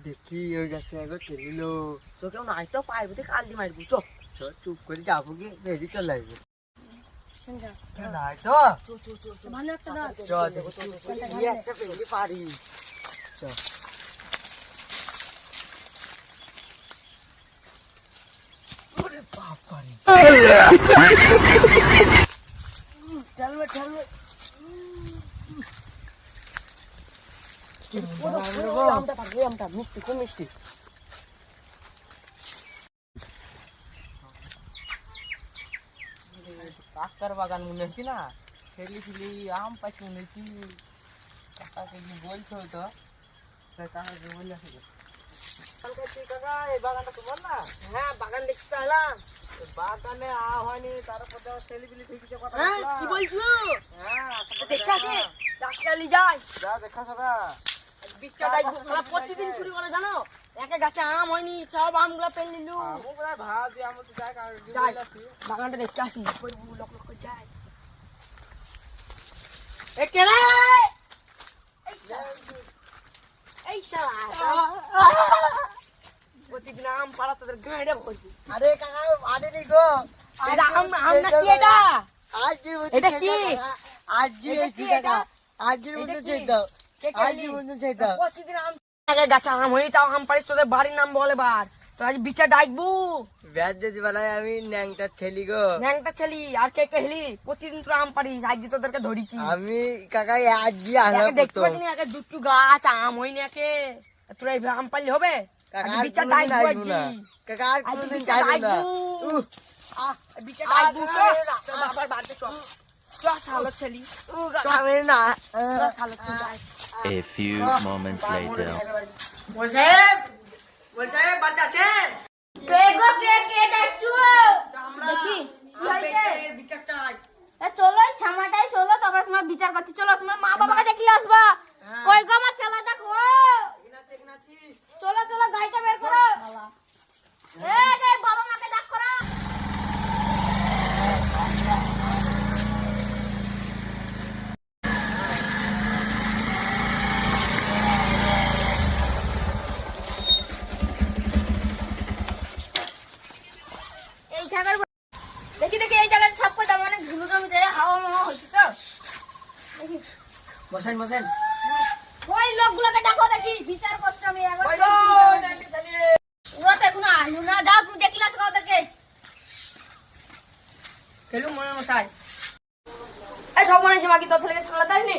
দেখি ওই গাছটা একবার খেলিল তো কেউ নাই তো পাইবো কালদি মারবো চ চুপ করে যাবো কি বেশি চলে আসবো নাই তো চ দেখো একটা পেলে পারি চ চলবে চলবে আমটা মিষ্টি খুব মিষ্টি কাকার বাগান মনে হচ্ছে না খেলি খেলি আম পাইছি মনে হচ্ছি কাকাকে কি বলছো তো কাকাকে বলে আসলে কাকা এই বাগানটা তোমার না? হ্যাঁ বাগান দেখতে এলাম বাগানে হয়নি তারপর ছেলেপিলি ঠিক কথা কি বলছো? হ্যাঁ দেখে আসে ডাক্তারলি যাই যা দেখা সকা প্রতিদিন চুরি করে জানো একে গাছে আম হয়নি সব আমগুলো পেল নিলু বাগানটা দেখতে আসি যাই প্রতিদিন আম পাড়া তোদের গাঁড়ে ভরছি আরে কাকা আরে নি গো আম না কি এটা আজ কি এটা কি আজ কি এটা আজের মধ্যে দিয়ে দাও আজই মধ্যে দিয়ে দাও প্রতিদিন আম আগে গাছে আম হয়নি তাও আম পাড়িস তোদের বাড়ির নাম বলে বার তো আজ বিচার ডাকবো ব্যাজ যদি বানাই আমি ন্যাংটা ছেলি গো ন্যাংটা ছেলি আর কে হেলি প্রতিদিন তোরা আম পাড়িস আজ তোদেরকে ধরিছি আমি কাকা আজই আনা দেখতে পাচ্ছি আগে দুটো গাছ আম হয়নি একে তোরা আম পারলে হবে বিচার ডাকবো কাকা আর কোনদিন যাইবো না বিচার ডাকবো বাবার বাড়িতে চল A few moments later. চলো ছামাটাই চলো তারপর তোমার বিচার করতে চলো তোমার মা বাবাকে দেখলে আসবা কই গো আমার ছেলে দেখো চলো চলো গাড়িটা বের করো বাবা মাকে ডাক করো দেখি দেখি এই জায়গায় ছাপ করে মানে ধুলো জমিতে হাওয়া মাওয়া হচ্ছে তো দেখি বসেন বসেন ওই লোকগুলোকে দেখো দেখি বিচার করতে আমি ওরা তো এখনো আসলো না যাও তুমি দেখলে আসো ওদেরকে খেলু মনে মশাই এই সব মনে হচ্ছে বাকি তোর ছেলেকে সামলাতে আসনি